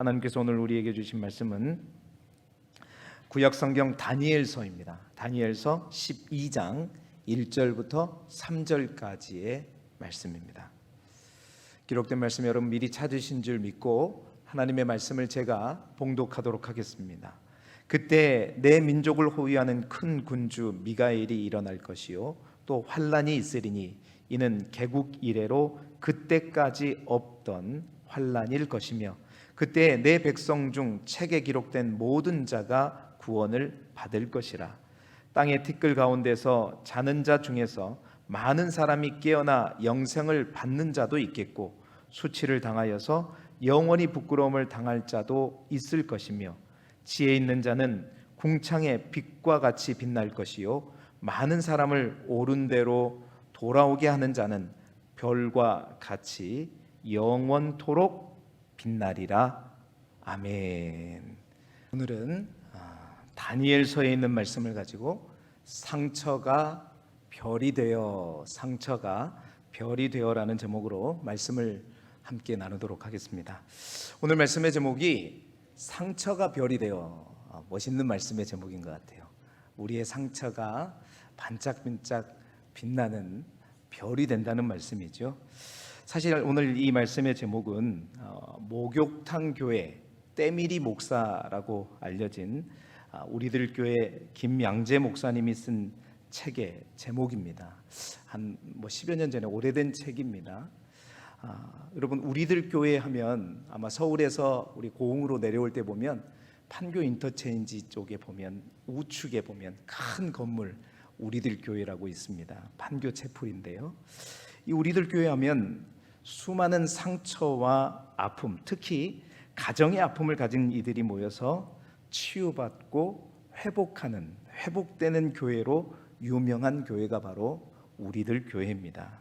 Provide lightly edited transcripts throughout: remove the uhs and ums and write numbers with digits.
하나님께서 오늘 우리에게 주신 말씀은 구약성경 다니엘서입니다. 다니엘서 12장 1절부터 3절까지의 말씀입니다. 기록된 말씀 여러분 미리 찾으신 줄 믿고 하나님의 말씀을 제가 봉독하도록 하겠습니다. 그때 내 민족을 호위하는 큰 군주 미가엘이 일어날 것이요 또 환란이 있으리니 이는 개국 이래로 그때까지 없던 환란일 것이며 그때 내 백성 중 책에 기록된 모든 자가 구원을 받을 것이라. 땅의 티끌 가운데서 자는 자 중에서 많은 사람이 깨어나 영생을 받는 자도 있겠고 수치를 당하여서 영원히 부끄러움을 당할 자도 있을 것이며 지혜 있는 자는 궁창의 빛과 같이 빛날 것이요 많은 사람을 옳은 대로 돌아오게 하는 자는 별과 같이 영원토록 빛나리라. 아멘. 오늘은 다니엘서에 있는 말씀을 가지고 상처가 별이 되어라는 제목으로 말씀을 함께 나누도록 하겠습니다. 오늘 말씀의 제목이 상처가 별이 되어. 멋있는 말씀의 제목인 것 같아요. 우리의 상처가 반짝반짝 빛나는 별이 된다는 말씀이죠. 사실 오늘 이 말씀의 제목은 목욕탕 교회 때밀이 목사라고 알려진 우리들 교회 김양재 목사님이 쓴 책의 제목입니다. 한 10여 년 전에 오래된 책입니다. 여러분 우리들 교회 하면 아마 서울에서 우리 고흥으로 내려올 때 보면 판교 인터체인지 쪽에 보면 우측에 보면 큰 건물 우리들 교회라고 있습니다. 판교 채플인데요. 이 우리들 교회 하면 수많은 상처와 아픔, 특히 가정의 아픔을 가진 이들이 모여서 치유받고 회복되는 교회로 유명한 교회가 바로 우리들 교회입니다.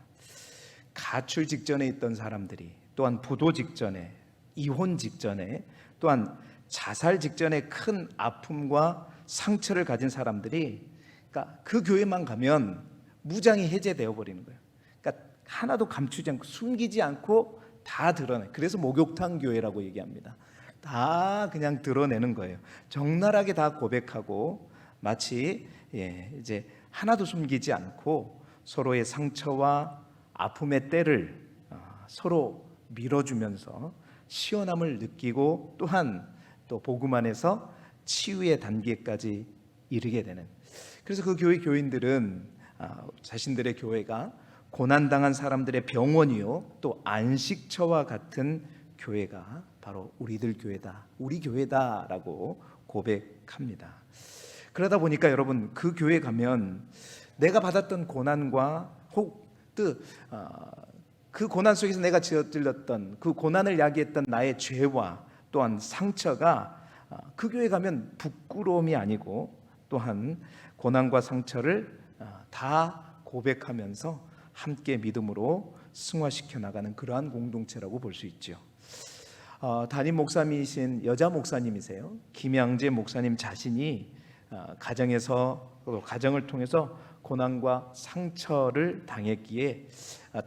가출 직전에 있던 사람들이, 또한 부도 직전에, 이혼 직전에, 또한 자살 직전에 큰 아픔과 상처를 가진 사람들이, 그러니까 그 교회만 가면 무장이 해제되어 버리는 거예요. 그러니까 하나도 감추지 않고 숨기지 않고 다 드러내. 그래서 목욕탕 교회라고 얘기합니다. 다 그냥 드러내는 거예요. 적나라하게 다 고백하고 마치 이제 하나도 숨기지 않고 서로의 상처와 아픔의 때를 서로 밀어주면서 시원함을 느끼고 또한 또 복음 안에서 치유의 단계까지 이르게 되는. 그래서 그 교회 교인들은 자신들의 교회가 고난당한 사람들의 병원이요 또 안식처와 같은 교회가 바로 우리들 교회다, 우리 교회다라고 고백합니다. 그러다 보니까 여러분 그 교회 가면 내가 받았던 고난과 그 고난 속에서 내가 지어들렸던 그 고난을 야기했던 나의 죄와 또한 상처가 그 교회 가면 부끄러움이 아니고 또한 고난과 상처를 다 고백하면서 함께 믿음으로 승화시켜 나가는 그러한 공동체라고 볼 수 있죠. 담임 목사님이신 여자 목사님이세요. 김양재 목사님 자신이 가정을 통해서 고난과 상처를 당했기에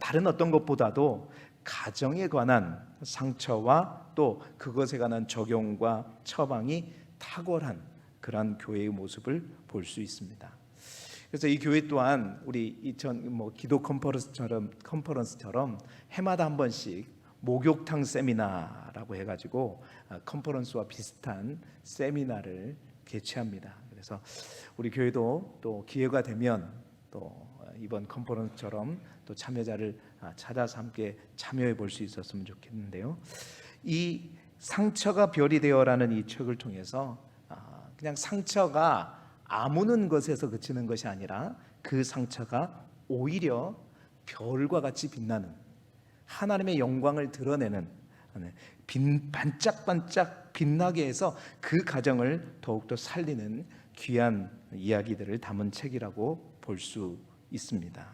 다른 어떤 것보다도 가정에 관한 상처와 또 그것에 관한 적용과 처방이 탁월한 그러한 교회의 모습을 볼 수 있습니다. 그래서 이 교회 또한 우리 기도 컨퍼런스처럼 해마다 한 번씩 목욕탕 세미나라고 해가지고 컨퍼런스와 비슷한 세미나를 개최합니다. 그래서 우리 교회도 또 기회가 되면 또 이번 컨퍼런스처럼 또 참여자를 찾아서 함께 참여해 볼 수 있었으면 좋겠는데요. 이 상처가 별이 되어라는 이 책을 통해서 그냥 상처가 아무는 것에서 그치는 것이 아니라 그 상처가 오히려 별과 같이 빛나는 하나님의 영광을 드러내는 반짝반짝 빛나게 해서 그 가정을 더욱더 살리는 귀한 이야기들을 담은 책이라고 볼 수 있습니다.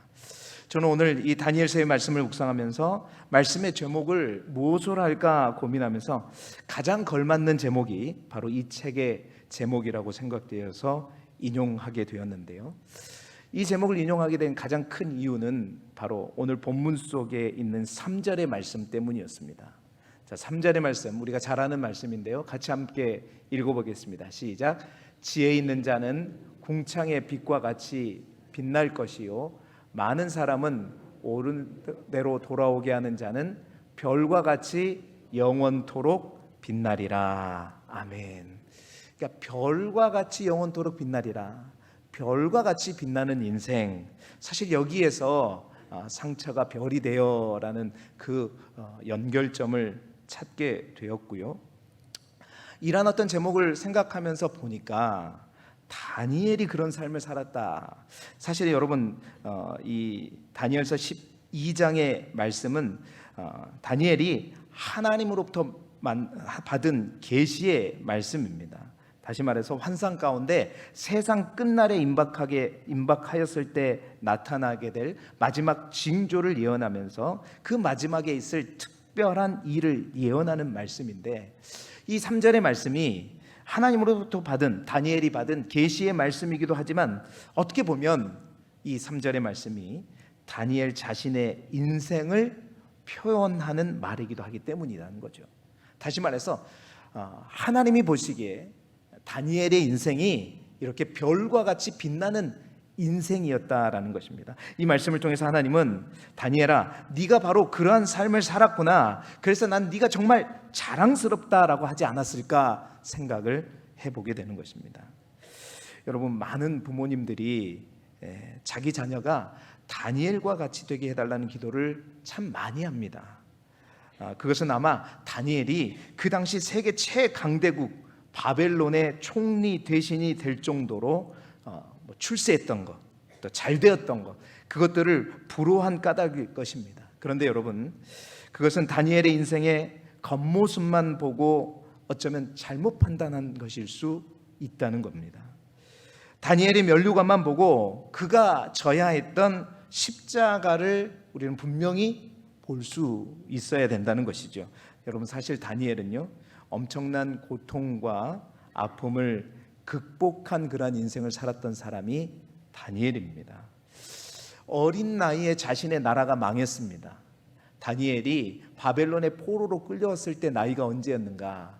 저는 오늘 이 다니엘서의 말씀을 묵상하면서 말씀의 제목을 무엇으로 할까 고민하면서 가장 걸맞는 제목이 바로 이 책의 제목이라고 생각되어서 인용하게 되었는데요. 이 제목을 인용하게 된 가장 큰 이유는 바로 오늘 본문 속에 있는 3절의 말씀 때문이었습니다. 자, 3절의 말씀 우리가 잘 아는 말씀인데요. 같이 함께 읽어보겠습니다. 시작. 지혜 있는 자는 궁창의 빛과 같이 빛날 것이요 많은 사람은 옳은 대로 돌아오게 하는 자는 별과 같이 영원토록 빛나리라. 아멘. 그러니까 별과 같이 영원토록 빛나리라. 별과 같이 빛나는 인생. 사실 여기에서 상처가 별이 되어라는 그 연결점을 찾게 되었고요. 이런 어떤 제목을 생각하면서 보니까 다니엘이 그런 삶을 살았다. 사실 여러분 이 다니엘서 12장의 말씀은 다니엘이 하나님으로부터 받은 계시의 말씀입니다. 다시 말해서 환상 가운데 세상 끝날에 임박하였을 때 나타나게 될 마지막 징조를 예언하면서 그 마지막에 있을 특별한 일을 예언하는 말씀인데, 이 3절의 말씀이 하나님으로부터 받은, 다니엘이 받은 계시의 말씀이기도 하지만 어떻게 보면 이 3절의 말씀이 다니엘 자신의 인생을 표현하는 말이기도 하기 때문이라는 거죠. 다시 말해서 하나님이 보시기에 다니엘의 인생이 이렇게 별과 같이 빛나는 인생이었다라는 것입니다. 이 말씀을 통해서 하나님은 다니엘아, 네가 바로 그러한 삶을 살았구나, 그래서 난 네가 정말 자랑스럽다라고 하지 않았을까 생각을 해보게 되는 것입니다. 여러분, 많은 부모님들이 자기 자녀가 다니엘과 같이 되게 해달라는 기도를 참 많이 합니다. 그것은 아마 다니엘이 그 당시 세계 최강대국 바벨론의 총리 대신이 될 정도로 출세했던 것, 또 잘 되었던 것, 그것들을 부러워한 까닭일 것입니다. 그런데 여러분, 그것은 다니엘의 인생의 겉모습만 보고 어쩌면 잘못 판단한 것일 수 있다는 겁니다. 다니엘의 면류관만 보고 그가 져야 했던 십자가를 우리는 분명히 볼 수 있어야 된다는 것이죠. 여러분, 사실 다니엘은요, 엄청난 고통과 아픔을 극복한 그러한 인생을 살았던 사람이 다니엘입니다. 어린 나이에 자신의 나라가 망했습니다. 다니엘이 바벨론의 포로로 끌려왔을 때 나이가 언제였는가?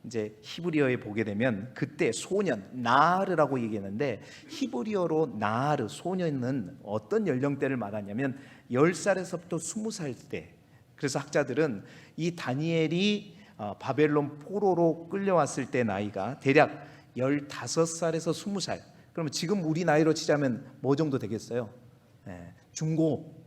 이제 히브리어에 보게 되면 그때 소년, 나하르라고 얘기했는데, 히브리어로 나하르, 소년은 어떤 연령대를 말하냐면 10살에서부터 20살 때. 그래서 학자들은 이 다니엘이 바벨론 포로로 끌려왔을 때 나이가 대략 15살에서 20살. 그러면 지금 우리 나이로 치자면 뭐 정도 되겠어요? 중고,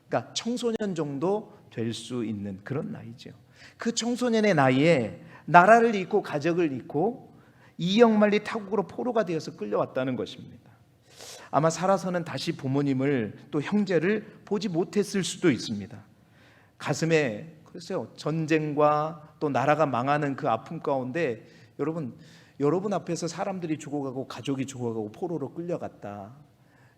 그러니까 청소년 정도 될 수 있는 그런 나이죠. 그 청소년의 나이에 나라를 잃고 가족을 잃고 이역만리 타국으로 포로가 되어서 끌려왔다는 것입니다. 아마 살아서는 다시 부모님을 또 형제를 보지 못했을 수도 있습니다. 가슴에 글쎄요, 전쟁과 또 나라가 망하는 그 아픔 가운데 여러분 앞에서 사람들이 죽어가고 가족이 죽어가고 포로로 끌려갔다.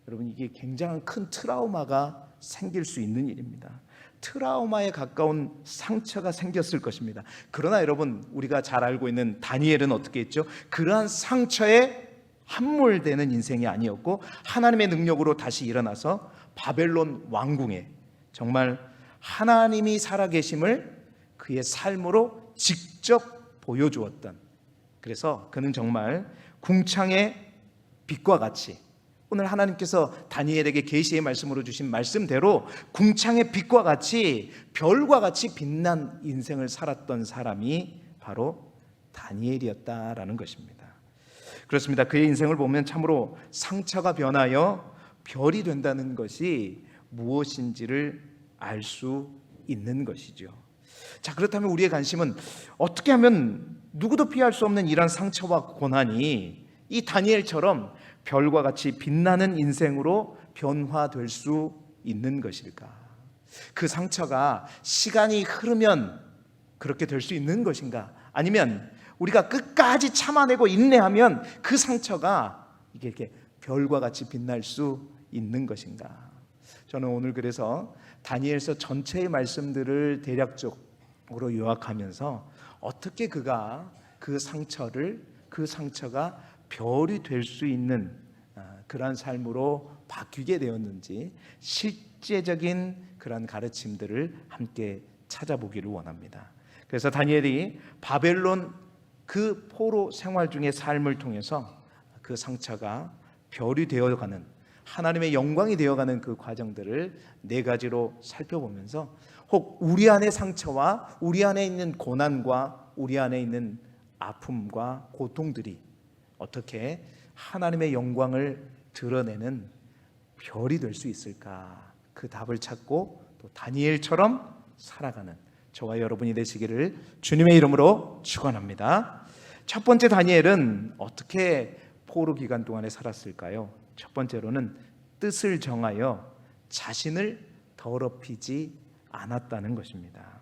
여러분, 이게 굉장한 큰 트라우마가 생길 수 있는 일입니다. 트라우마에 가까운 상처가 생겼을 것입니다. 그러나 여러분, 우리가 잘 알고 있는 다니엘은 어떻게 했죠? 그러한 상처에 함몰되는 인생이 아니었고 하나님의 능력으로 다시 일어나서 바벨론 왕궁에 정말 하나님이 살아계심을 그의 삶으로 직접 보여주었던, 그래서 그는 정말 궁창의 빛과 같이, 오늘 하나님께서 다니엘에게 계시의 말씀으로 주신 말씀대로 궁창의 빛과 같이 별과 같이 빛난 인생을 살았던 사람이 바로 다니엘이었다라는 것입니다. 그렇습니다. 그의 인생을 보면 참으로 상처가 변하여 별이 된다는 것이 무엇인지를 알 수 있는 것이죠. 자, 그렇다면 우리의 관심은 어떻게 하면 누구도 피할 수 없는 이런 상처와 고난이 이 다니엘처럼 별과 같이 빛나는 인생으로 변화될 수 있는 것일까? 그 상처가 시간이 흐르면 그렇게 될 수 있는 것인가? 아니면 우리가 끝까지 참아내고 인내하면 그 상처가 이렇게 별과 같이 빛날 수 있는 것인가? 저는 오늘 그래서 다니엘서 전체의 말씀들을 대략적으로 요약하면서 어떻게 그가 그 상처가 별이 될 수 있는 그러한 삶으로 바뀌게 되었는지 실제적인 그러한 가르침들을 함께 찾아보기를 원합니다. 그래서 다니엘이 바벨론 그 포로 생활 중의 삶을 통해서 그 상처가 별이 되어가는, 하나님의 영광이 되어가는 그 과정들을 네 가지로 살펴보면서 혹 우리 안의 상처와 우리 안에 있는 고난과 우리 안에 있는 아픔과 고통들이 어떻게 하나님의 영광을 드러내는 별이 될 수 있을까, 그 답을 찾고 또 다니엘처럼 살아가는 저와 여러분이 되시기를 주님의 이름으로 축원합니다. 첫 번째, 다니엘은 어떻게 포로 기간 동안에 살았을까요? 첫 번째로는 뜻을 정하여 자신을 더럽히지 않았다는 것입니다.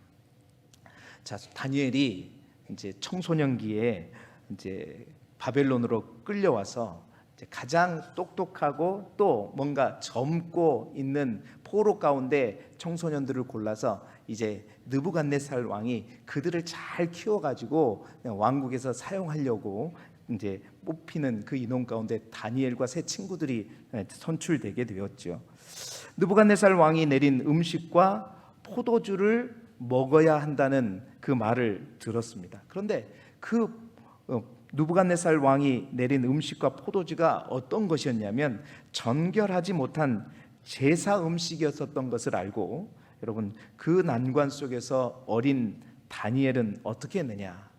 자, 다니엘이 이제 청소년기에 이제 바벨론으로 끌려와서 이제 가장 똑똑하고 또 뭔가 젊고 있는 포로 가운데 청소년들을 골라서 이제 느부갓네살 왕이 그들을 잘 키워가지고 왕국에서 사용하려고 이제 뽑히는 그 인원 가운데 다니엘과 세 친구들이 선출되게 되었죠. 느부갓네살 왕이 내린 음식과 포도주를 먹어야 한다는 그 말을 들었습니다. 그런데 그 느부갓네살 왕이 내린 음식과 포도주가 어떤 것이었냐면 정결하지 못한 제사 음식이었었던 것을 알고, 여러분 그 난관 속에서 어린 다니엘은 어떻게 했느냐?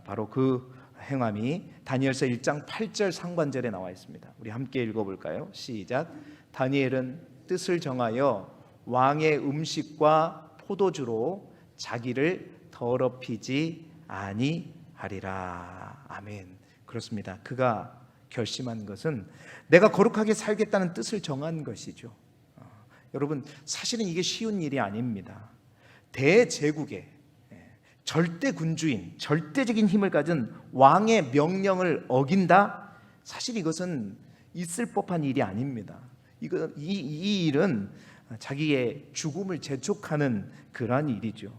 바로 그 행함이 다니엘서 1장 8절 상반절에 나와 있습니다. 우리 함께 읽어볼까요? 시작. 다니엘은 뜻을 정하여 왕의 음식과 포도주로 자기를 더럽히지 아니하리라. 아멘. 그렇습니다. 그가 결심한 것은 내가 거룩하게 살겠다는 뜻을 정한 것이죠. 여러분 사실은 이게 쉬운 일이 아닙니다. 대제국의 절대 군주인, 절대적인 힘을 가진 왕의 명령을 어긴다? 사실 이것은 있을 법한 일이 아닙니다. 이 일은 자기의 죽음을 재촉하는 그러한 일이죠.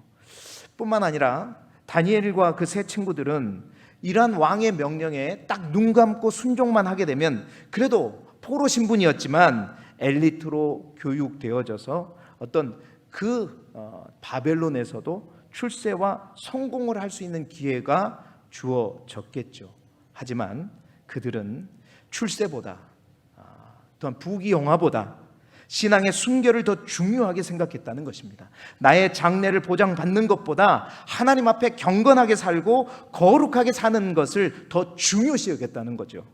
뿐만 아니라 다니엘과 그 세 친구들은 이러한 왕의 명령에 딱 눈 감고 순종만 하게 되면 그래도 포로 신분이었지만 엘리트로 교육되어져서 어떤 그 바벨론에서도 출세와 성공을 할 수 있는 기회가 주어졌겠죠. 하지만 그들은 출세보다 또한 부귀영화보다 신앙의 순결을 더 중요하게 생각했다는 것입니다. 나의 장래를 보장받는 것보다 하나님 앞에 경건하게 살고 거룩하게 사는 것을 더 중요시 여겼다는 거죠.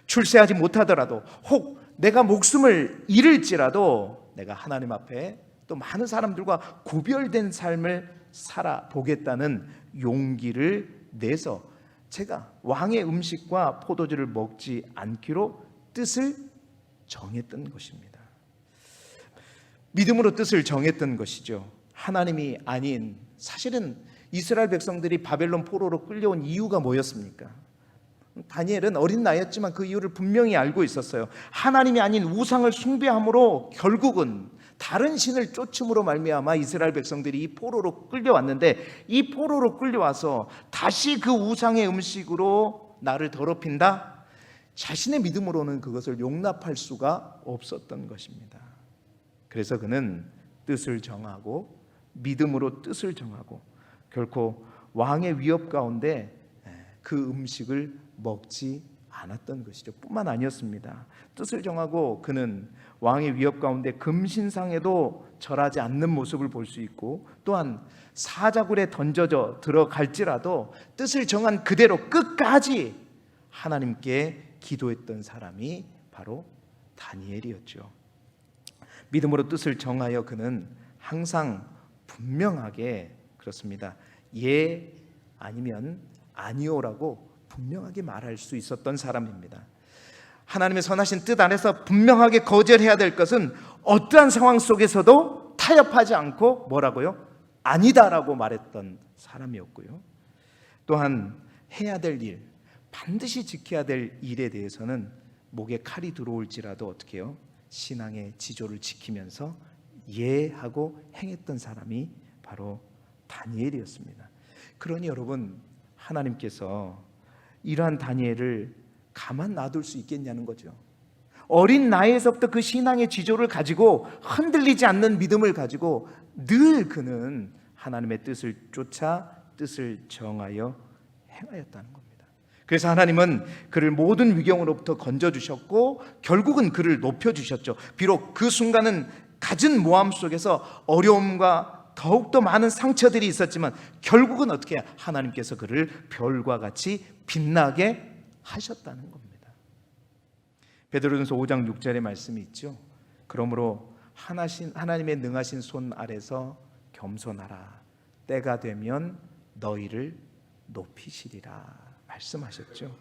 출세하지 못하더라도 혹 내가 목숨을 잃을지라도 내가 하나님 앞에 또 많은 사람들과 구별된 삶을 살아보겠다는 용기를 내서 제가 왕의 음식과 포도주를 먹지 않기로 뜻을 정했던 것입니다. 믿음으로 뜻을 정했던 것이죠. 하나님이 아닌, 사실은 이스라엘 백성들이 바벨론 포로로 끌려온 이유가 뭐였습니까? 다니엘은 어린 나이였지만 그 이유를 분명히 알고 있었어요. 하나님이 아닌 우상을 숭배함으로 결국은 다른 신을 쫓음으로 말미암아 이스라엘 백성들이 이 포로로 끌려왔는데, 이 포로로 끌려와서 다시 그 우상의 음식으로 나를 더럽힌다? 자신의 믿음으로는 그것을 용납할 수가 없었던 것입니다. 그래서 그는 뜻을 정하고 믿음으로 뜻을 정하고 결코 왕의 위협 가운데 그 음식을 먹지 않았던 것이죠. 뿐만 아니었습니다. 뜻을 정하고 그는 왕의 위협 가운데 금신상에도 절하지 않는 모습을 볼 수 있고, 또한 사자굴에 던져져 들어갈지라도 뜻을 정한 그대로 끝까지 하나님께 기도했던 사람이 바로 다니엘이었죠. 믿음으로 뜻을 정하여 그는 항상 분명하게, 그렇습니다, 예 아니면 아니오라고 분명하게 말할 수 있었던 사람입니다. 하나님의 선하신 뜻 안에서 분명하게 거절해야 될 것은 어떠한 상황 속에서도 타협하지 않고 뭐라고요? 아니다라고 말했던 사람이었고요. 또한 해야 될 일, 반드시 지켜야 될 일에 대해서는 목에 칼이 들어올지라도 어떻게 해요? 신앙의 지조를 지키면서 예하고 행했던 사람이 바로 다니엘이었습니다. 그러니 여러분, 하나님께서 이러한 다니엘을 가만 놔둘 수 있겠냐는 거죠. 어린 나이에서부터 그 신앙의 지조를 가지고 흔들리지 않는 믿음을 가지고 늘 그는 하나님의 뜻을 쫓아 뜻을 정하여 행하였다는 겁니다. 그래서 하나님은 그를 모든 위경으로부터 건져주셨고 결국은 그를 높여주셨죠. 비록 그 순간은 갖은 모함 속에서 어려움과 더욱더 많은 상처들이 있었지만 결국은 어떻게 해요? 하나님께서 그를 별과 같이 빛나게 하셨다는 겁니다. 베드로전서 5장 6절의 말씀이 있죠. 그러므로 하나님의 능하신 손 아래서 겸손하라. 때가 되면 너희를 높이시리라 말씀하셨죠.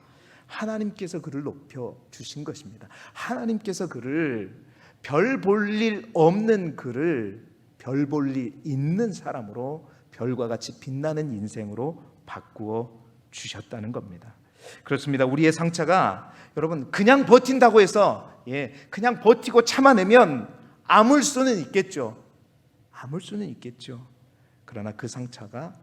하나님께서 그를 높여주신 것입니다. 하나님께서 그를 별 볼 일 없는 그를 별 볼 일 있는 사람으로 별과 같이 빛나는 인생으로 바꾸어 주셨다는 겁니다. 그렇습니다. 우리의 상처가 여러분 그냥 버틴다고 해서 그냥 버티고 참아내면 아물 수는 있겠죠. 아물 수는 있겠죠. 그러나 그 상처가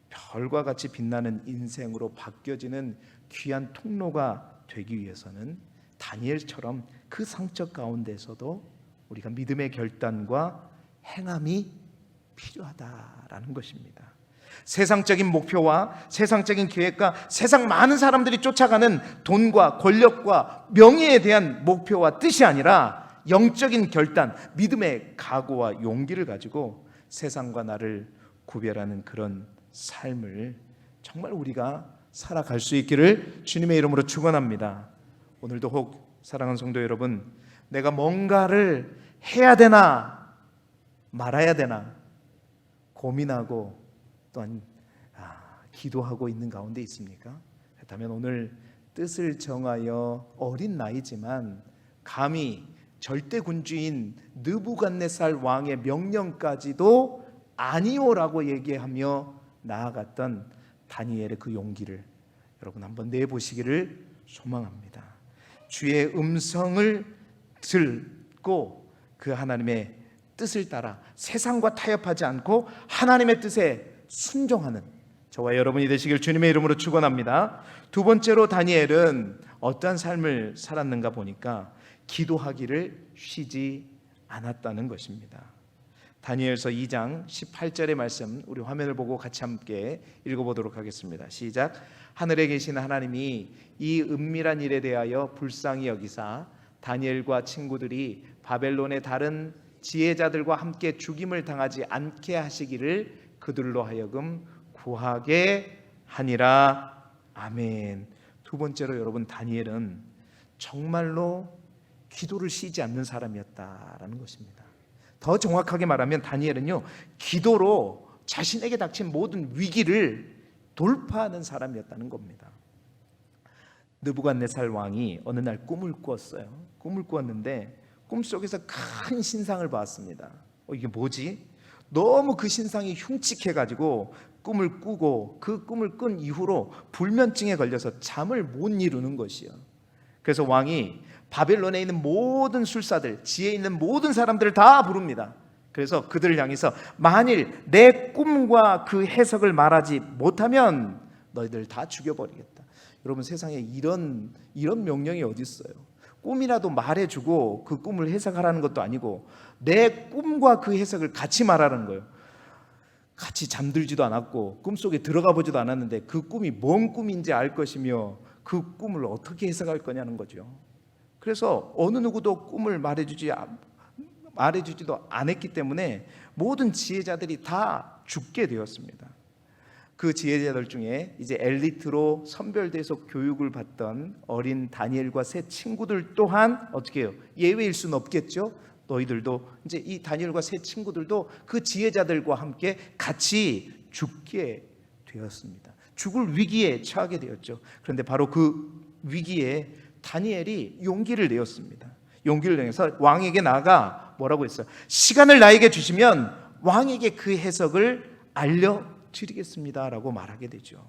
별과 같이 빛나는 인생으로 바뀌어지는 귀한 통로가 되기 위해서는 다니엘처럼 그 상처 가운데서도 우리가 믿음의 결단과 행함이 필요하다라는 것입니다. 세상적인 목표와 세상적인 계획과 세상 많은 사람들이 쫓아가는 돈과 권력과 명예에 대한 목표와 뜻이 아니라 영적인 결단, 믿음의 각오와 용기를 가지고 세상과 나를 구별하는 그런 삶을 정말 우리가 살아갈 수 있기를 주님의 이름으로 축원합니다. 오늘도 혹 사랑하는 성도 여러분, 내가 뭔가를 해야 되나 말아야 되나 고민하고 또한 기도하고 있는 가운데 있습니까? 그렇다면 오늘 뜻을 정하여 어린 나이지만 감히 절대 군주인 느부갓네살 왕의 명령까지도 아니오라고 얘기하며 나아갔던 다니엘의 그 용기를 여러분 한번 내보시기를 소망합니다. 주의 음성을 듣고 그 하나님의 뜻을 따라 세상과 타협하지 않고 하나님의 뜻에 순종하는 저와 여러분이 되시길 주님의 이름으로 축원합니다. 두 번째로 다니엘은 어떠한 삶을 살았는가 보니까 기도하기를 쉬지 않았다는 것입니다. 다니엘서 2장 18절의 말씀 우리 화면을 보고 같이 함께 읽어보도록 하겠습니다. 시작. 하늘에 계신 하나님이 이 은밀한 일에 대하여 불쌍히 여기사 다니엘과 친구들이 바벨론의 다른 지혜자들과 함께 죽임을 당하지 않게 하시기를 그들로 하여금 구하게 하니라. 아멘. 두 번째로 여러분 다니엘은 정말로 기도를 쉬지 않는 사람이었다라는 것입니다. 더 정확하게 말하면 다니엘은요 기도로 자신에게 닥친 모든 위기를 돌파하는 사람이었다는 겁니다. 느부갓네살 왕이 어느 날 꿈을 꾸었어요. 꿈을 꾸었는데 꿈속에서 큰 신상을 봤습니다. 이게 뭐지? 너무 그 신상이 흉측해가지고 꿈을 꾸고 그 꿈을 꾼 이후로 불면증에 걸려서 잠을 못 이루는 것이요. 그래서 왕이 바벨론에 있는 모든 술사들, 지혜 있는 모든 사람들을 다 부릅니다. 그래서 그들을 향해서 만일 내 꿈과 그 해석을 말하지 못하면 너희들 다 죽여버리겠다. 여러분 세상에 이런 명령이 어디 있어요? 꿈이라도 말해주고 그 꿈을 해석하라는 것도 아니고 내 꿈과 그 해석을 같이 말하라는 거예요. 같이 잠들지도 않았고 꿈속에 들어가 보지도 않았는데 그 꿈이 뭔 꿈인지 알 것이며 그 꿈을 어떻게 해석할 거냐는 거죠. 그래서 어느 누구도 꿈을 말해주지도 않았기 때문에 모든 지혜자들이 다 죽게 되었습니다. 그 지혜자들 중에 이제 엘리트로 선별돼서 교육을 받던 어린 다니엘과 세 친구들 또한 어떻게 해요? 예외일 수는 없겠죠. 너희들도 이제 이 다니엘과 세 친구들도 그 지혜자들과 함께 같이 죽게 되었습니다. 죽을 위기에 처하게 되었죠. 그런데 바로 그 위기에 다니엘이 용기를 내었습니다. 용기를 내서 왕에게 나아가 뭐라고 했어요? 시간을 나에게 주시면 왕에게 그 해석을 알려드리겠습니다라고 말하게 되죠.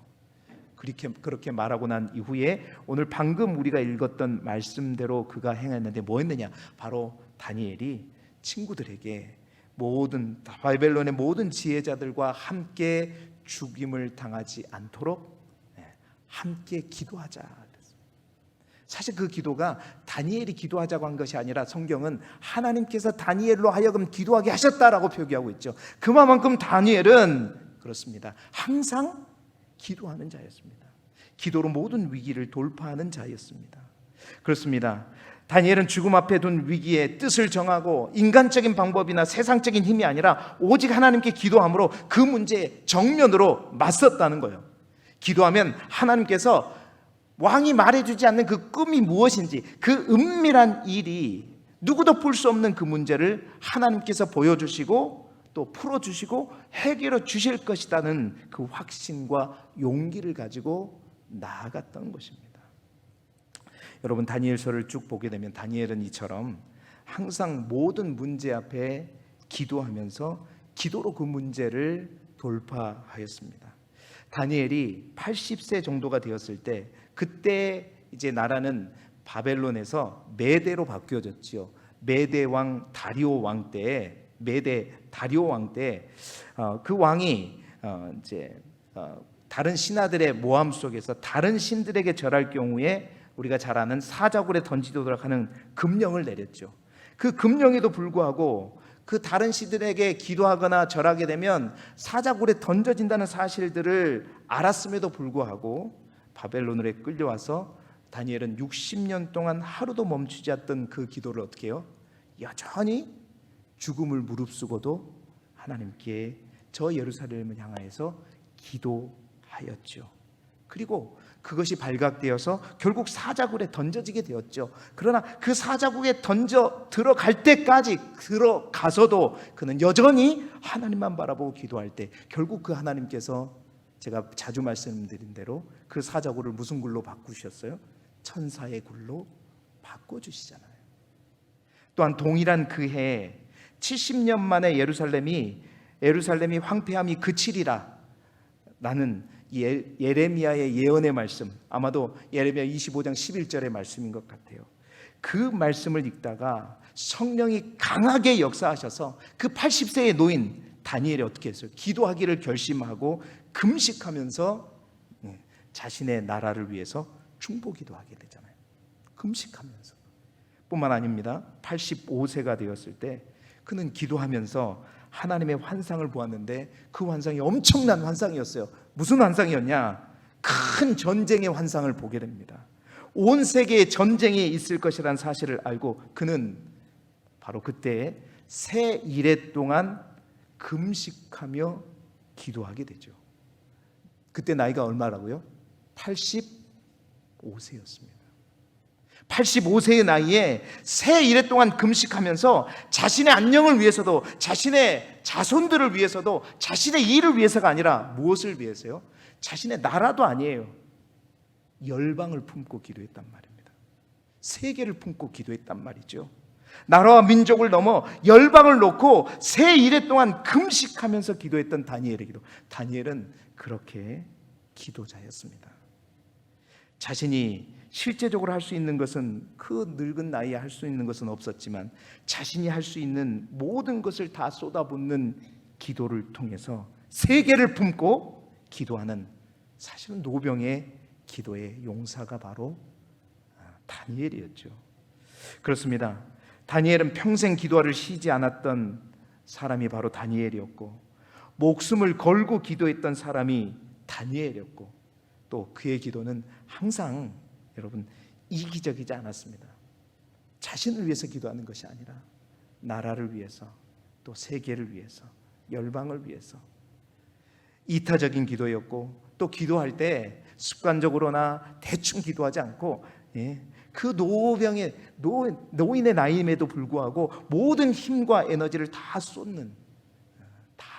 그렇게 말하고 난 이후에 오늘 방금 우리가 읽었던 말씀대로 그가 행했는데 뭐 했느냐? 바로 다니엘이 친구들에게 모든 바벨론의 모든 지혜자들과 함께 죽임을 당하지 않도록 함께 기도하자. 사실 그 기도가 다니엘이 기도하자고 한 것이 아니라 성경은 하나님께서 다니엘로 하여금 기도하게 하셨다라고 표기하고 있죠. 그만큼 다니엘은 그렇습니다. 항상 기도하는 자였습니다. 기도로 모든 위기를 돌파하는 자였습니다. 그렇습니다. 다니엘은 죽음 앞에 둔 위기에 뜻을 정하고 인간적인 방법이나 세상적인 힘이 아니라 오직 하나님께 기도함으로 그 문제에 정면으로 맞섰다는 거예요. 기도하면 하나님께서 왕이 말해주지 않는 그 꿈이 무엇인지, 그 은밀한 일이 누구도 풀 수 없는 그 문제를 하나님께서 보여주시고 또 풀어주시고 해결해 주실 것이라는 그 확신과 용기를 가지고 나아갔던 것입니다. 여러분, 다니엘서를 쭉 보게 되면 다니엘은 이처럼 항상 모든 문제 앞에 기도하면서 기도로 그 문제를 돌파하였습니다. 다니엘이 80세 정도가 되었을 때, 그때 이제 나라는 바벨론에서 메대로 바뀌어졌지요. 메대 왕 다리오 왕 때에, 메대 다리오 왕 때 그 왕이 이제 다른 신하들의 모함 속에서 다른 신들에게 절할 경우에 우리가 잘 아는 사자굴에 던지도록 하는 금령을 내렸죠. 그 금령에도 불구하고 그 다른 신들에게 기도하거나 절하게 되면 사자굴에 던져진다는 사실들을 알았음에도 불구하고 바벨론으로 끌려와서 다니엘은 60년 동안 하루도 멈추지 않던 그 기도를 어떻게 해요? 여전히 죽음을 무릅쓰고도 하나님께 저 예루살렘을 향하여서 기도하였죠. 그리고 그것이 발각되어서 결국 사자굴에 던져지게 되었죠. 그러나 그 사자굴에 던져 들어갈 때까지 들어가서도 그는 여전히 하나님만 바라보고 기도할 때 결국 그 하나님께서 제가 자주 말씀드린 대로 그 사자굴을 무슨 굴로 바꾸셨어요? 천사의 굴로 바꿔주시잖아요. 또한 동일한 그 해에 70년 만에 예루살렘이 황폐함이 그치리라 라는 예레미야의 예언의 말씀, 아마도 예레미야 25장 11절의 말씀인 것 같아요. 그 말씀을 읽다가 성령이 강하게 역사하셔서 그 80세의 노인 다니엘이 어떻게 했어요? 기도하기를 결심하고 금식하면서 자신의 나라를 위해서 중보기도하게 되잖아요. 금식하면서 뿐만 아닙니다. 85세가 되었을 때 그는 기도하면서 하나님의 환상을 보았는데 그 환상이 엄청난 환상이었어요. 무슨 환상이었냐? 큰 전쟁의 환상을 보게 됩니다. 온 세계에 전쟁이 있을 것이라는 사실을 알고 그는 바로 그때 새 이래 동안 금식하며 기도하게 되죠. 그때 나이가 얼마라고요? 85세였습니다. 85세의 나이에 새 이래 동안 금식하면서 자신의 안녕을 위해서도, 자신의 자손들을 위해서도, 자신의 일을 위해서가 아니라 무엇을 위해서요? 자신의 나라도 아니에요. 열방을 품고 기도했단 말입니다. 세계를 품고 기도했단 말이죠. 나라와 민족을 넘어 열방을 놓고 새 이래 동안 금식하면서 기도했던 다니엘의 기도. 다니엘은 그렇게 기도자였습니다. 자신이 실제적으로 할 수 있는 것은, 그 늙은 나이에 할 수 있는 것은 없었지만 자신이 할 수 있는 모든 것을 다 쏟아붓는 기도를 통해서 세계를 품고 기도하는, 사실은 노병의 기도의 용사가 바로 다니엘이었죠. 그렇습니다. 다니엘은 평생 기도를 쉬지 않았던 사람이 바로 다니엘이었고, 목숨을 걸고 기도했던 사람이 다니엘이었고, 또 그의 기도는 항상 여러분 이기적이지 않았습니다. 자신을 위해서 기도하는 것이 아니라 나라를 위해서, 또 세계를 위해서, 열방을 위해서 이타적인 기도였고, 또 기도할 때 습관적으로나 대충 기도하지 않고 그 노병의 노인의 나이임에도 불구하고 모든 힘과 에너지를 다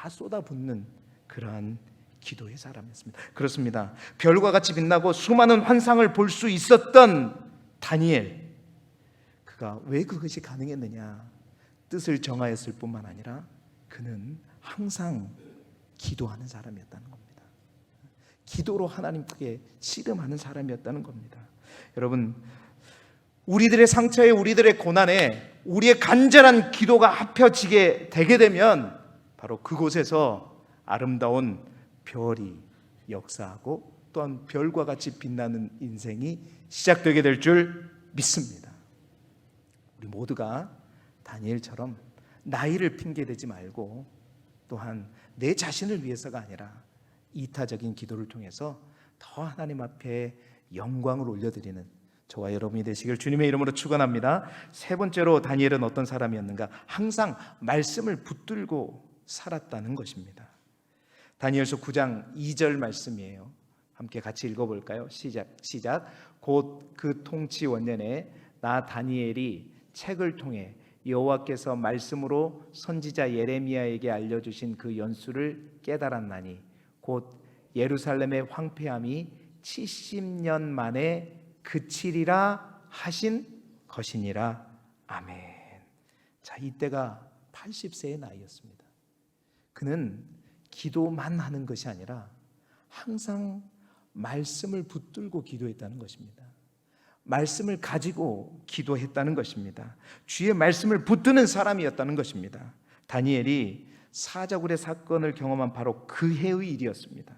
쏟아붓는 그러한 기도의 사람이었습니다. 그렇습니다. 별과 같이 빛나고 수많은 환상을 볼 수 있었던 다니엘, 그가 왜 그것이 가능했느냐? 뜻을 정하였을 뿐만 아니라 그는 항상 기도하는 사람이었다는 겁니다. 기도로 하나님께 씨름하는 사람이었다는 겁니다. 여러분, 우리들의 상처에, 우리들의 고난에 우리의 간절한 기도가 합혀지게 되게 되면 바로 그곳에서 아름다운 별이 역사하고 또한 별과 같이 빛나는 인생이 시작되게 될 줄 믿습니다. 우리 모두가 다니엘처럼 나이를 핑계대지 말고 또한 내 자신을 위해서가 아니라 이타적인 기도를 통해서 더 하나님 앞에 영광을 올려드리는 저와 여러분이 되시길 주님의 이름으로 축원합니다. 세 번째로 다니엘은 어떤 사람이었는가? 항상 말씀을 붙들고 살았다는 것입니다. 다니엘서 9장 2절 말씀이에요. 함께 같이 읽어볼까요? 시작. 곧 그 통치 원년에 나 다니엘이 책을 통해 여호와께서 말씀으로 선지자 예레미야에게 알려주신 그 연수를 깨달았나니 곧 예루살렘의 황폐함이 70년 만에 그치리라 하신 것이니라. 아멘. 자, 이때가 80세의 나이였습니다. 그는 기도만 하는 것이 아니라 항상 말씀을 붙들고 기도했다는 것입니다. 말씀을 가지고 기도했다는 것입니다. 주의 말씀을 붙드는 사람이었다는 것입니다. 다니엘이 사자굴의 사건을 경험한 바로 그 해의 일이었습니다.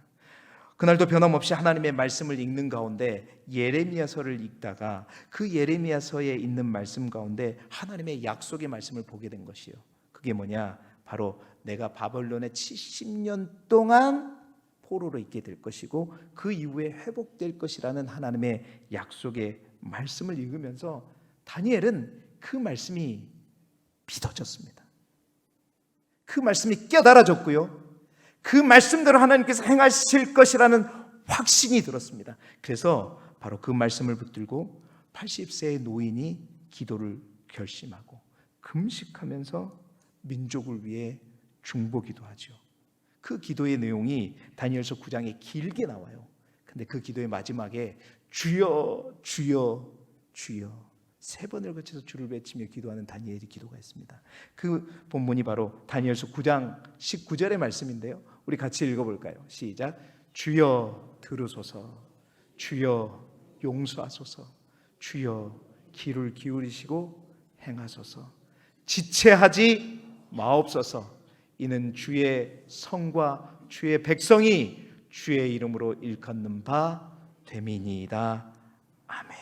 그날도 변함없이 하나님의 말씀을 읽는 가운데 예레미야서를 읽다가 그 예레미야서에 있는 말씀 가운데 하나님의 약속의 말씀을 보게 된 것이요. 그게 뭐냐? 바로 내가 바벨론에 70년 동안 포로로 있게 될 것이고 그 이후에 회복될 것이라는 하나님의 약속의 말씀을 읽으면서 다니엘은 그 말씀이 믿어졌습니다. 그 말씀이 깨달아졌고요, 그 말씀대로 하나님께서 행하실 것이라는 확신이 들었습니다. 그래서 바로 그 말씀을 붙들고 80세의 노인이 기도를 결심하고 금식하면서 민족을 위해 중보기도 하죠. 그 기도의 내용이 다니엘서 9장에 길게 나와요. 근데 그 기도의 마지막에 주여 주여 주여 세 번을 거쳐서 주를 외치며 기도하는 다니엘의 기도가 있습니다. 그 본문이 바로 다니엘서 9장 19절의 말씀인데요, 우리 같이 읽어볼까요? 시작. 주여 들으소서, 주여 용서하소서, 주여 귀를 기울이시고 행하소서, 지체하지 마옵소서. 이는 주의 성과 주의 백성이 주의 이름으로 일컫는 바 됨이니이다. 아멘.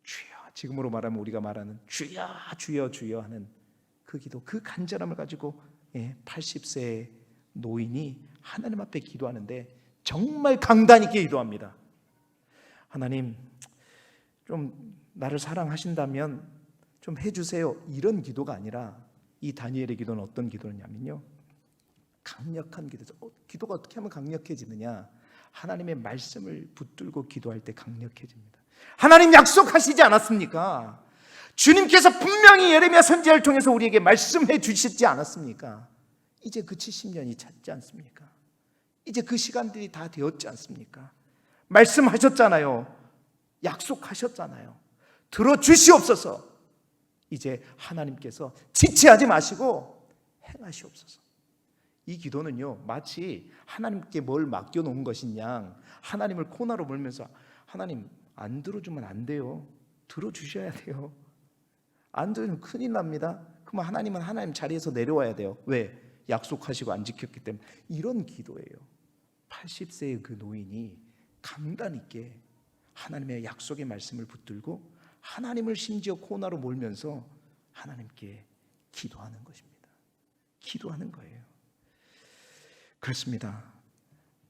주여, 지금으로 말하면 우리가 말하는 주여 주여 주여 하는 그 기도, 그 간절함을 가지고 80세의 노인이 하나님 앞에 기도하는데 정말 강단 있게 기도합니다. 하나님, 좀 나를 사랑하신다면 좀 해주세요. 이런 기도가 아니라 이 다니엘의 기도는 어떤 기도냐면요, 강력한 기도죠. 기도가 어떻게 하면 강력해지느냐? 하나님의 말씀을 붙들고 기도할 때 강력해집니다. 하나님 약속하시지 않았습니까? 주님께서 분명히 예레미야 선지자를 통해서 우리에게 말씀해 주시지 않았습니까? 이제 그 70년이 찼지 않습니까? 이제 그 시간들이 다 되었지 않습니까? 말씀하셨잖아요. 약속하셨잖아요. 들어주시옵소서. 이제 하나님께서 지체하지 마시고 행하시옵소서. 이 기도는요, 마치 하나님께 뭘 맡겨놓은 것인 양 하나님을 코너로 몰면서 하나님 안 들어주면 안 돼요. 들어주셔야 돼요. 안 들으면 큰일 납니다. 그러면 하나님은 하나님 자리에서 내려와야 돼요. 왜? 약속하시고 안 지켰기 때문에. 이런 기도예요. 80세의 그 노인이 강단 있게 하나님의 약속의 말씀을 붙들고 하나님을 심지어 코너로 몰면서 하나님께 기도하는 것입니다. 기도하는 거예요. 그렇습니다.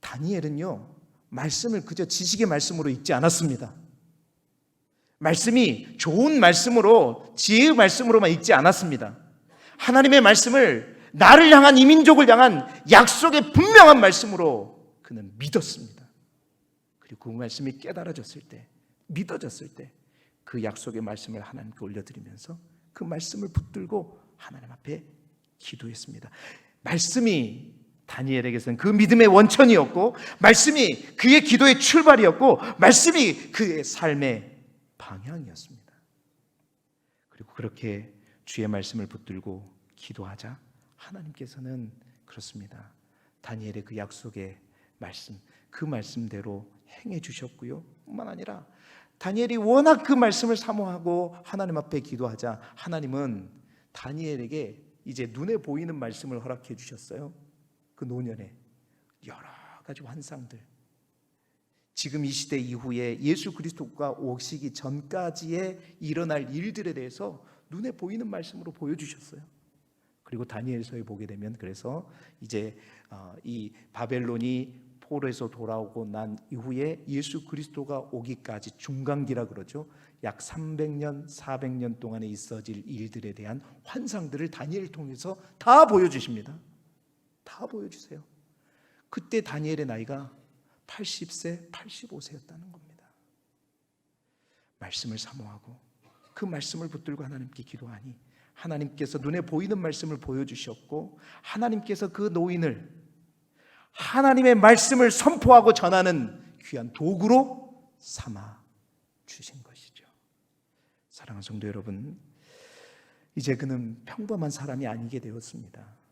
다니엘은요, 말씀을 그저 지식의 말씀으로 읽지 않았습니다. 말씀이 좋은 말씀으로, 지혜의 말씀으로만 읽지 않았습니다. 하나님의 말씀을 나를 향한, 이 민족을 향한 약속의 분명한 말씀으로 그는 믿었습니다. 그리고 그 말씀이 깨달아졌을 때, 믿어졌을 때 그 약속의 말씀을 하나님께 올려드리면서 그 말씀을 붙들고 하나님 앞에 기도했습니다. 말씀이 다니엘에게서는 그 믿음의 원천이었고, 말씀이 그의 기도의 출발이었고, 말씀이 그의 삶의 방향이었습니다. 그리고 그렇게 주의 말씀을 붙들고 기도하자 하나님께서는 그렇습니다, 다니엘의 그 약속의 말씀, 그 말씀대로 행해 주셨고요, 뿐만 아니라 다니엘이 워낙 그 말씀을 사모하고 하나님 앞에 기도하자 하나님은 다니엘에게 이제 눈에 보이는 말씀을 허락해 주셨어요. 그 노년에 여러 가지 환상들, 지금 이 시대 이후에 예수 그리스도가 오시기 전까지의 일어날 일들에 대해서 눈에 보이는 말씀으로 보여주셨어요. 그리고 다니엘서에 보게 되면 그래서 이제 이 바벨론이 포로에서 돌아오고 난 이후에 예수 그리스도가 오기까지 중간기라 그러죠. 약 300년, 400년 동안에 있어질 일들에 대한 환상들을 다니엘을 통해서 다 보여주십니다. 다 보여주세요. 그때 다니엘의 나이가 80세, 85세였다는 겁니다. 말씀을 사모하고 그 말씀을 붙들고 하나님께 기도하니 하나님께서 눈에 보이는 말씀을 보여주셨고, 하나님께서 그 노인을 하나님의 말씀을 선포하고 전하는 귀한 도구로 삼아 주신 것이죠. 사랑하는 성도 여러분, 이제 그는 평범한 사람이 아니게 되었습니다.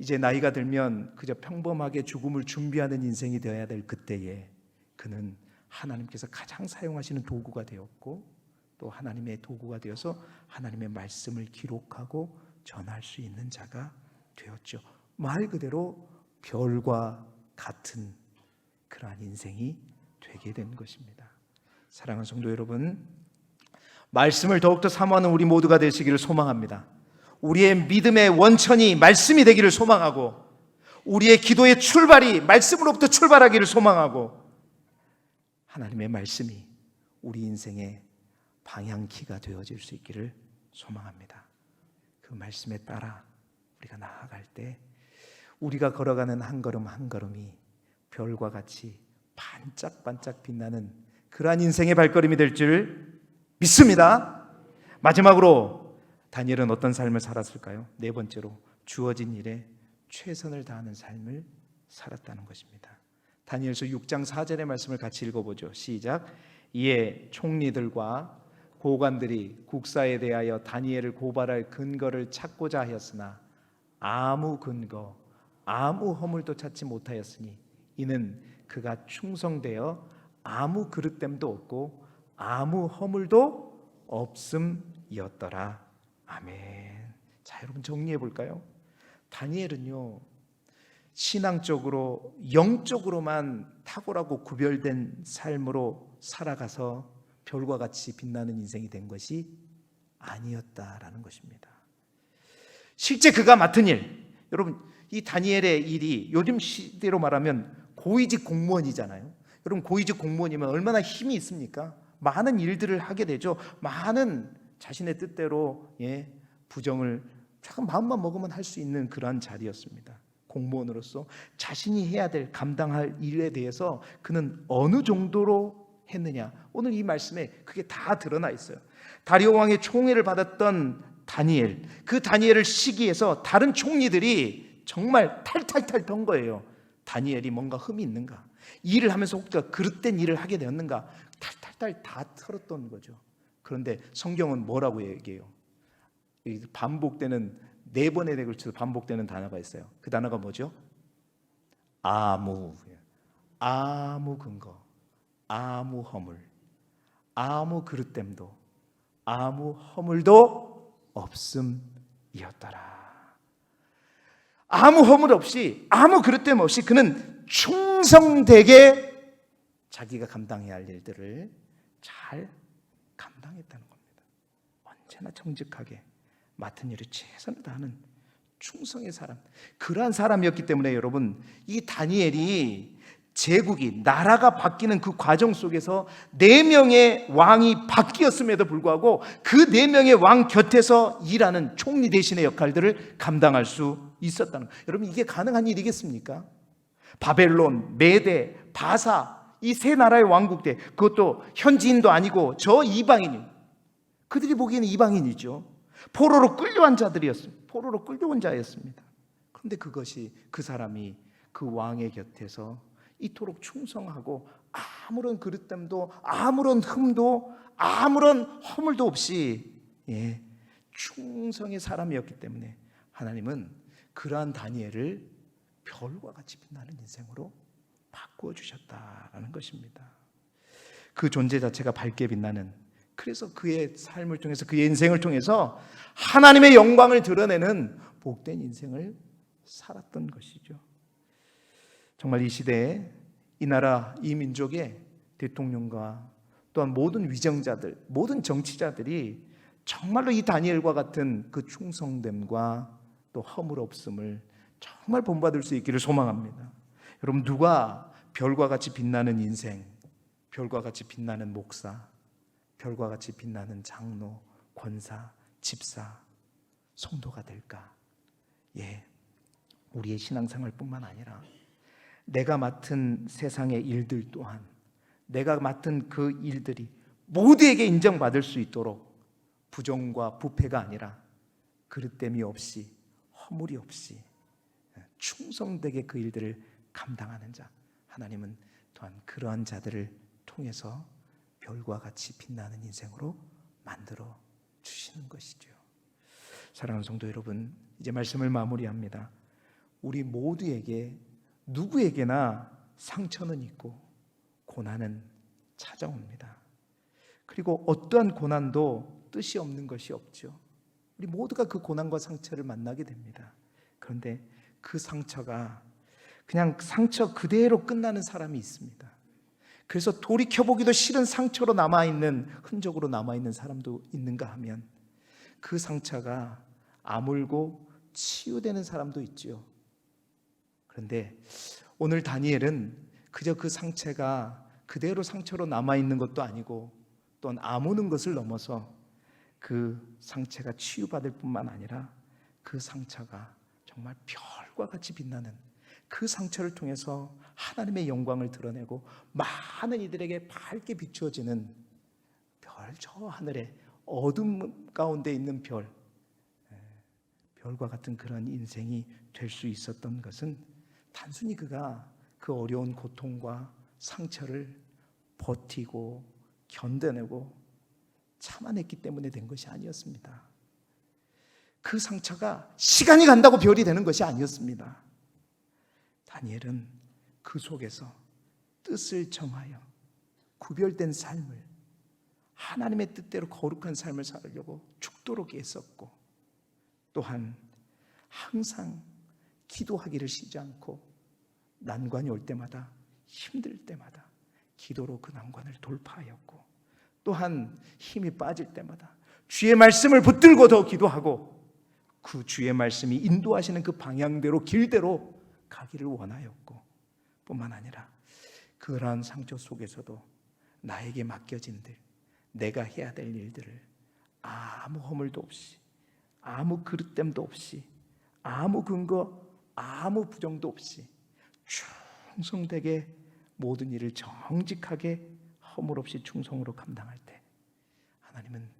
이제 나이가 들면 그저 평범하게 죽음을 준비하는 인생이 되어야 될 그때에 그는 하나님께서 가장 사용하시는 도구가 되었고, 또 하나님의 도구가 되어서 하나님의 말씀을 기록하고 전할 수 있는 자가 되었죠. 말 그대로 별과 같은 그러한 인생이 되게 된 것입니다. 사랑하는 성도 여러분, 말씀을 더욱더 사모하는 우리 모두가 되시기를 소망합니다. 우리의 믿음의 원천이 말씀이 되기를 소망하고, 우리의 기도의 출발이 말씀으로부터 출발하기를 소망하고, 하나님의 말씀이 우리 인생의 방향키가 되어질 수 있기를 소망합니다. 그 말씀에 따라 우리가 나아갈 때 우리가 걸어가는 한 걸음 한 걸음이 별과 같이 반짝반짝 빛나는 그러한 인생의 발걸음이 될 줄 믿습니다. 마지막으로 다니엘은 어떤 삶을 살았을까요? 네 번째로 주어진 일에 최선을 다하는 삶을 살았다는 것입니다. 다니엘서 6장 4절의 말씀을 같이 읽어보죠. 시작. 이에 총리들과 고관들이 국사에 대하여 다니엘을 고발할 근거를 찾고자 하였으나 아무 근거, 아무 허물도 찾지 못하였으니 이는 그가 충성되어 아무 그릇됨도 없고 아무 허물도 없음이었더라. 아멘. 자, 여러분 정리해 볼까요? 다니엘은요, 신앙적으로 영적으로만 탁월하고 구별된 삶으로 살아가서 별과 같이 빛나는 인생이 된 것이 아니었다라는 것입니다. 실제 그가 맡은 일, 여러분 이 다니엘의 일이 요즘 시대로 말하면 고위직 공무원이잖아요. 여러분 고위직 공무원이면 얼마나 힘이 있습니까? 많은 일들을 하게 되죠. 많은 자신의 뜻대로 부정을 참 마음만 먹으면 할 수 있는 그러한 자리였습니다. 공무원으로서 자신이 해야 될 감당할 일에 대해서 그는 어느 정도로 했느냐, 오늘 이 말씀에 그게 다 드러나 있어요. 다리오 왕의 총애를 받았던 다니엘, 그 다니엘을 시기해서 다른 총리들이 정말 탈탈탈 던 거예요. 다니엘이 뭔가 흠이 있는가, 일을 하면서 혹시 그릇된 일을 하게 되었는가, 탈탈탈 다 털었던 거죠. 그런데 성경은 뭐라고 얘기해요? 반복되는, 4번에 걸쳐서 반복되는 단어가 있어요. 그 단어가 뭐죠? 아무 근거, 아무 허물, 아무 그릇됨도, 아무 허물도 없음이었더라. 아무 허물 없이, 아무 그릇됨 없이 그는 충성되게 자기가 감당해야 할 일들을 잘 감당했다는 겁니다. 언제나 정직하게 맡은 일을 최선을 다하는 충성의 사람, 그러한 사람이었기 때문에 여러분, 이 다니엘이 제국이, 나라가 바뀌는 그 과정 속에서 4명의 왕이 바뀌었음에도 불구하고 그 4명의 왕 곁에서 일하는 총리 대신의 역할들을 감당할 수 있었다는 거예요. 여러분, 이게 가능한 일이겠습니까? 바벨론, 메대, 바사, 이 3나라의 왕국대, 그것도 현지인도 아니고 저 이방인이, 그들이 보기에는 이방인이죠. 포로로 끌려온 자들이었습니다. 포로로 끌려온 자였습니다. 그런데 그것이, 그 사람이 그 왕의 곁에서 이토록 충성하고 아무런 그릇됨도, 아무런 흠도, 아무런 허물도 없이 충성의 사람이었기 때문에 하나님은 그러한 다니엘을 별과 같이 빛나는 인생으로 바꾸어 주셨다라는 것입니다. 그 존재 자체가 밝게 빛나는, 그래서 그의 삶을 통해서, 그의 인생을 통해서 하나님의 영광을 드러내는 복된 인생을 살았던 것이죠. 정말 이 시대에 이 나라, 이 민족에 대통령과 또한 모든 위정자들, 모든 정치자들이 정말로 이 다니엘과 같은 그 충성됨과 또 허물 없음을 정말 본받을 수 있기를 소망합니다. 여러분, 누가 별과 같이 빛나는 인생, 별과 같이 빛나는 목사, 별과 같이 빛나는 장로, 권사, 집사, 성도가 될까? 우리의 신앙생활뿐만 아니라 내가 맡은 세상의 일들 또한, 내가 맡은 그 일들이 모두에게 인정받을 수 있도록 부정과 부패가 아니라 그릇됨이 없이, 허물이 없이 충성되게 그 일들을 감당하는 자, 하나님은 또한 그러한 자들을 통해서 별과 같이 빛나는 인생으로 만들어 주시는 것이죠. 사랑하는 성도 여러분, 이제 말씀을 마무리합니다. 우리 모두에게, 누구에게나 상처는 있고 고난은 찾아옵니다. 그리고 어떠한 고난도 뜻이 없는 것이 없죠. 우리 모두가 그 고난과 상처를 만나게 됩니다. 그런데 그 상처가 그냥 상처 그대로 끝나는 사람이 있습니다. 그래서 돌이켜보기도 싫은 상처로 남아있는, 흔적으로 남아있는 사람도 있는가 하면 그 상처가 아물고 치유되는 사람도 있죠. 그런데 오늘 다니엘은 그저 그 상처가 그대로 상처로 남아있는 것도 아니고 또한 아무는 것을 넘어서 그 상처가 치유받을 뿐만 아니라 그 상처가 정말 별과 같이 빛나는, 그 상처를 통해서 하나님의 영광을 드러내고 많은 이들에게 밝게 비추어지는 별, 저 하늘에 어둠 가운데 있는 별과 같은 그런 인생이 될 수 있었던 것은 단순히 그가 그 어려운 고통과 상처를 버티고 견뎌내고 참아냈기 때문에 된 것이 아니었습니다. 그 상처가 시간이 간다고 별이 되는 것이 아니었습니다. 다니엘은 그 속에서 뜻을 정하여 구별된 삶을, 하나님의 뜻대로 거룩한 삶을 살려고 죽도록 애썼고, 또한 항상 기도하기를 쉬지 않고 난관이 올 때마다, 힘들 때마다 기도로 그 난관을 돌파하였고, 또한 힘이 빠질 때마다 주의 말씀을 붙들고 더 기도하고 그 주의 말씀이 인도하시는 그 방향대로, 길대로 가기를 원하였고, 뿐만 아니라 그러한 상처 속에서도 나에게 맡겨진 들, 내가 해야 될 일들을 아무 허물도 없이, 아무 그릇됨도 없이, 아무 근거, 아무 부정도 없이 충성되게 모든 일을 정직하게 허물 없이 충성으로 감당할 때 하나님은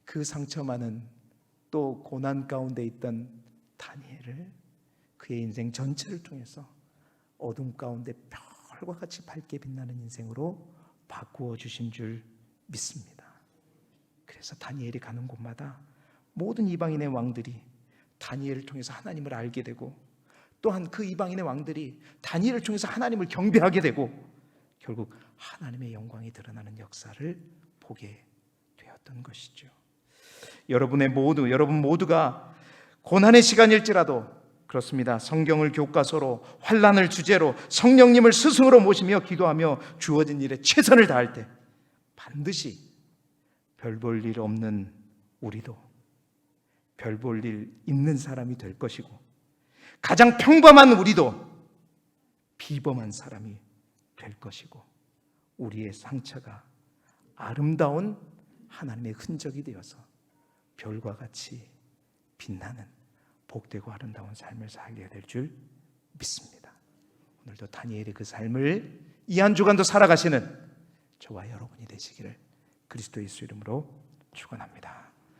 그 상처만은, 또 고난 가운데 있던 다니엘을 그의 인생 전체를 통해서 어둠 가운데 별과 같이 밝게 빛나는 인생으로 바꾸어 주신 줄 믿습니다. 그래서 다니엘이 가는 곳마다 모든 이방인의 왕들이 다니엘을 통해서 하나님을 알게 되고, 또한 그 이방인의 왕들이 다니엘을 통해서 하나님을 경배하게 되고, 결국 하나님의 영광이 드러나는 역사를 보게 되었던 것이죠. 여러분 모두가 고난의 시간일지라도, 그렇습니다, 성경을 교과서로, 환난을 주제로 성령님을 스승으로 모시며 기도하며 주어진 일에 최선을 다할 때 반드시 별 볼 일 없는 우리도 별 볼 일 있는 사람이 될 것이고, 가장 평범한 우리도 비범한 사람이 될 것이고, 우리의 상처가 아름다운 하나님의 흔적이 되어서 별과 같이 빛나는 복되고 아름다운 삶을 살게 될 줄 믿습니다. 오늘도 다니엘의 그 삶을 이 한 주간도 살아가시는 저와 여러분이 되시기를 그리스도 예수 이름으로 축원합니다.